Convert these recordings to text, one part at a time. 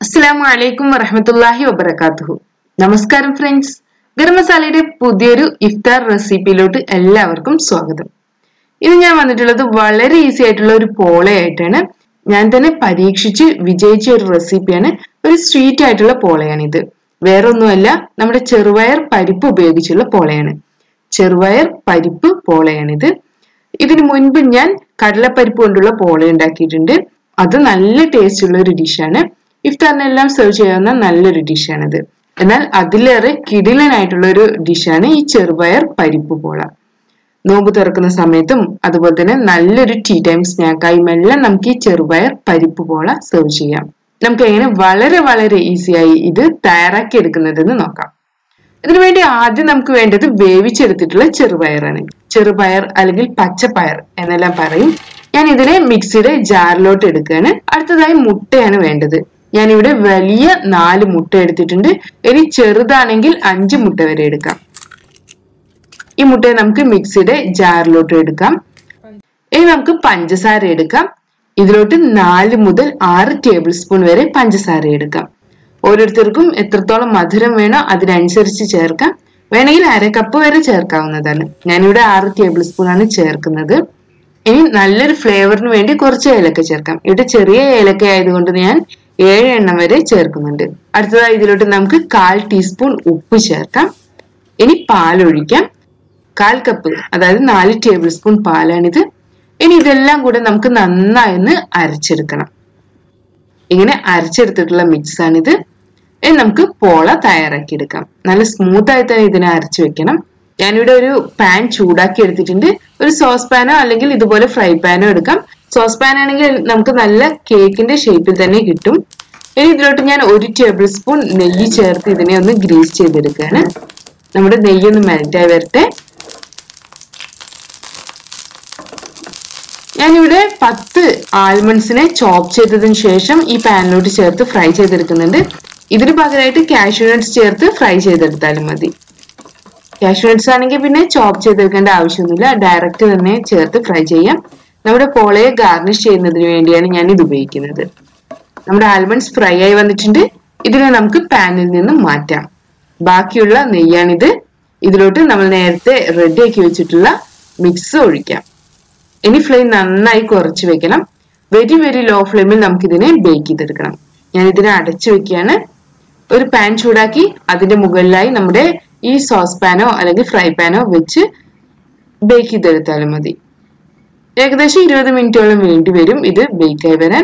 Assalamualaikum warahmatullahi wabarakatuh. Namaskaram friends. Garam masalയുടെ പുതിയൊരു ഇഫ്താർ റെസിപ്പിയിലോട്ട് എല്ലാവർക്കും സ്വാഗതം. ഇന്ന് ഞാൻ വന്നിട്ടുള്ളത് വളരെ ഈസി ആയിട്ടുള്ള ഒരു പോളയായിട്ടാണ്. ഞാൻ തന്നെ പരീക്ഷിച്ച് വിജയിച്ച ഒരു റെസിപ്പിയാണ്. ഒരു സ്വീറ്റ് ആയിട്ടുള്ള പോളയാണ് ഇത്. വേറെ ഒന്നുമല്ല, നമ്മുടെ ചെറുപയർ പരിപ്പ് ഉപയോഗിച്ചുള്ള പോളയാണ്. ചെറുപയർ പരിപ്പ് പോളയാണിത്. ഇതിനു മുൻപ് ഞാൻ കടലപ്പരിപ്പ് കൊണ്ടുള്ള പോള ഉണ്ടാക്കിയിട്ടുണ്ട്. അത് നല്ല ടേസ്റ്റ് ഉള്ള ഒരു ഡിഷാണ്. ഇഫ്താറിനെല്ലാം സെർവ് ചെയ്യാവുന്ന നല്ലൊരു ഡിഷാണിത്. എന്നാൽ അതിലേറെ കിടിലനായിട്ടുള്ള ഒരു ഡിഷാണ് ഈ ചെറുപയർ പരിപ്പ് പോള. നോമ്പ് തുറക്കുന്ന സമയത്തും അതുപോലെ തന്നെ നല്ലൊരു ടീ ടൈം സ്നാക്കായും എല്ലാം നമുക്ക് ഈ ചെറുപയർ പരിപ്പ് പോള സെർവ് ചെയ്യാം. നമുക്ക് എങ്ങനെ വളരെ ഈസിയായി ഇത് തയ്യാറാക്കി എടുക്കുന്നതെന്ന് നോക്കാം. ഇതിനുവേണ്ടി ആദ്യം നമുക്ക് വേണ്ടത് വേവിച്ചെടുത്തിട്ടുള്ള ചെറുപയറാണ്. ചെറുപയർ അല്ലെങ്കിൽ പച്ചപ്പയർ എന്നെല്ലാം പറയും. ഞാൻ ഇതിനെ മിക്സിയുടെ ജാറിലോട്ട് എടുക്കുകയാണ്. അടുത്തതായി മുട്ടയാണ് വേണ്ടത്. ഞാനിവിടെ വലിയ 4 മുട്ട എടുത്തിട്ടുണ്ട്. ഇനി ചെറുതാണെങ്കിൽ 5 മുട്ട വരെ എടുക്കാം. ഈ മുട്ടയെ നമുക്ക് മിക്സിയുടെ ജാറിലോട്ട് എടുക്കാം. ഇനി നമുക്ക് പഞ്ചസാര എടുക്കാം. ഇതിലോട്ട് 4 മുതൽ 6 ടേബിൾ സ്പൂൺ വരെ പഞ്ചസാര എടുക്കാം. ഓരോരുത്തർക്കും എത്രത്തോളം മധുരം വേണോ അതിനനുസരിച്ച് ചേർക്കാം. വേണമെങ്കിൽ 1/2 കപ്പ് വരെ ചേർക്കാവുന്നതാണ്. ഞാനിവിടെ 6 ടേബിൾ സ്പൂൺ ആണ് ചേർക്കുന്നത്. ഇനി നല്ലൊരു ഫ്ലേവറിന് വേണ്ടി കുറച്ച് ഏലക്ക ചേർക്കാം. ഇവിടെ ചെറിയ ഏലക്ക ആയതുകൊണ്ട് ഞാൻ 7 എണ്ണം വരെ ചേർക്കുന്നുണ്ട്. അടുത്തതായി ഇതിലോട്ട് നമുക്ക് 1/4 ടീസ്പൂൺ ഉപ്പ് ചേർക്കാം. ഇനി പാലൊഴിക്കാം. 1/4 കപ്പ്, അതായത് 4 ടേബിൾ സ്പൂൺ പാലാണിത്. ഇനി ഇതെല്ലാം കൂടെ നമുക്ക് നന്നായി ഒന്ന് അരച്ചെടുക്കണം. ഇങ്ങനെ അരച്ചെടുത്തിട്ടുള്ള മിക്സ് ആണിത്. ഇനി നമുക്ക് പോള തയ്യാറാക്കി എടുക്കാം. നല്ല സ്മൂത്ത് ആയി തന്നെ ഇതിനെ അരച്ചു വെക്കണം. ഞാനിവിടെ ഒരു പാൻ ചൂടാക്കി എടുത്തിട്ടുണ്ട്. ഒരു സോസ് പാനോ അല്ലെങ്കിൽ ഇതുപോലെ ഫ്രൈ പാനോ എടുക്കാം. സോസ് പാൻ ആണെങ്കിൽ നമുക്ക് നല്ല കേക്കിന്റെ ഷേപ്പിൽ തന്നെ കിട്ടും. ഇനി ഇതിലോട്ട് ഞാൻ 1 ടേബിൾ സ്പൂൺ നെയ്യ് ചേർത്ത് ഇതിനെ ഒന്ന് ഗ്രീസ് ചെയ്തെടുക്കുകയാണ്. നമ്മുടെ നെയ്യ് ഒന്ന് മെൽറ്റായി വരട്ടെ. ഞാനിവിടെ 10 ആൽമണ്ട്സിനെ ചോപ്പ് ചെയ്തതിനു ശേഷം ഈ പാനിലോട്ട് ചേർത്ത് ഫ്രൈ ചെയ്തെടുക്കുന്നുണ്ട്. ഇതിന് പകരമായിട്ട് കാഷ്യൂ നട്ട്സ് ചേർത്ത് ഫ്രൈ ചെയ്തെടുത്താലും മതി. കാഷ്യൂ നട്ട്സ് ആണെങ്കിൽ പിന്നെ ചോപ്പ് ചെയ്തെടുക്കേണ്ട ആവശ്യമൊന്നുമില്ല, ഡയറക്റ്റ് തന്നെ ചേർത്ത് ഫ്രൈ ചെയ്യാം. നമ്മുടെ പോളയെ ഗാർണിഷ് ചെയ്യുന്നതിന് വേണ്ടിയാണ് ഞാൻ ഇത് ഉപയോഗിക്കുന്നത്. നമ്മുടെ ആൽമണ്ട്സ് ഫ്രൈ ആയി വന്നിട്ടുണ്ട്. ഇതിനെ നമുക്ക് പാനിൽ നിന്നും മാറ്റാം. ബാക്കിയുള്ള നെയ്യാണിത്. ഇതിലോട്ട് നമ്മൾ നേരത്തെ റെഡിയാക്കി വെച്ചിട്ടുള്ള മിക്സ് ഒഴിക്കാം. ഇനി ഫ്ലെയിം നന്നായി കുറച്ച് വെക്കണം. വെരി ലോ ഫ്ലെയിമിൽ നമുക്കിതിനെ ബേക്ക് ചെയ്തെടുക്കണം. ഞാൻ ഇതിനെ അടച്ചു വെക്കുകയാണ്. ഒരു പാൻ ചൂടാക്കി അതിന്റെ മുകളിലായി നമ്മുടെ ഈ സോസ് പാനോ അല്ലെങ്കിൽ ഫ്രൈ പാനോ വെച്ച് ബേക്ക് ചെയ്തെടുത്താലും മതി. ഏകദേശം 20 മിനിറ്റോളം വേണ്ടി വരും ഇത് ബേക്കായി വരാൻ.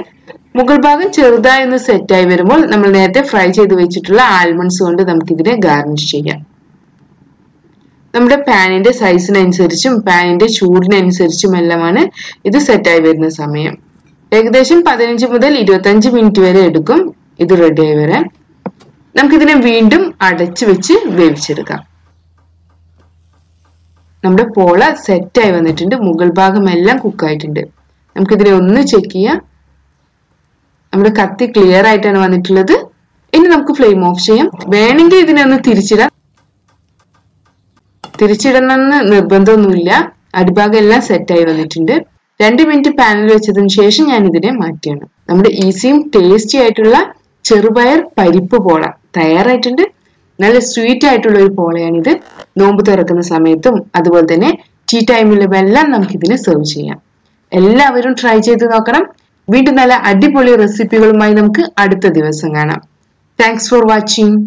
മുകൾ ഭാഗം ചെറുതായി ഒന്ന് സെറ്റായി വരുമ്പോൾ നമ്മൾ നേരത്തെ ഫ്രൈ ചെയ്ത് വെച്ചിട്ടുള്ള ആൽമണ്ട്സ് കൊണ്ട് നമുക്കിതിനെ ഗാർണിഷ് ചെയ്യാം. നമ്മുടെ പാനിന്റെ സൈസിനനുസരിച്ചും പാനിന്റെ ചൂടിനനുസരിച്ചും എല്ലാമാണ് ഇത് സെറ്റായി വരുന്ന സമയം. ഏകദേശം 15 മുതൽ 25 മിനിറ്റ് വരെ എടുക്കും ഇത് റെഡിയായി വരാൻ. നമുക്കിതിനെ വീണ്ടും അടച്ചു വെച്ച് വേവിച്ചെടുക്കാം. നമ്മുടെ പോള സെറ്റായി വന്നിട്ടുണ്ട്. മുകൾ ഭാഗം എല്ലാം കുക്കായിട്ടുണ്ട്. നമുക്കിതിനെ ഒന്ന് ചെക്ക് ചെയ്യാം. നമ്മുടെ കത്തി ക്ലിയർ ആയിട്ടാണ് വന്നിട്ടുള്ളത്. ഇനി നമുക്ക് ഫ്ലെയിം ഓഫ് ചെയ്യാം. വേണമെങ്കിൽ ഇതിനെ ഒന്ന് തിരിച്ചിടാം. തിരിച്ചിടണമെന്ന് നിർബന്ധമൊന്നുമില്ല. അടിഭാഗം എല്ലാം സെറ്റായി വന്നിട്ടുണ്ട്. 2 മിനിറ്റ് പാനിൽ വെച്ചതിന് ശേഷം ഞാൻ ഇതിനെ മാറ്റിയാണ്. നമ്മുടെ ഈസിയും ടേസ്റ്റി ആയിട്ടുള്ള ചെറുപയർ പരിപ്പ് പോള തയ്യാറായിട്ടുണ്ട്. നല്ല സ്വീറ്റ് ആയിട്ടുള്ള ഒരു പോളയാണിത്. നോമ്പ് തുറക്കുന്ന സമയത്തും അതുപോലെ തന്നെ ടീ ടൈമിലും എല്ലാം നമുക്കിതിനെ സെർവ് ചെയ്യാം. എല്ലാവരും ട്രൈ ചെയ്ത് നോക്കണം. വീണ്ടും നല്ല അടിപൊളി റെസിപ്പികളുമായി നമുക്ക് അടുത്ത ദിവസം കാണാം. Thanks for watching.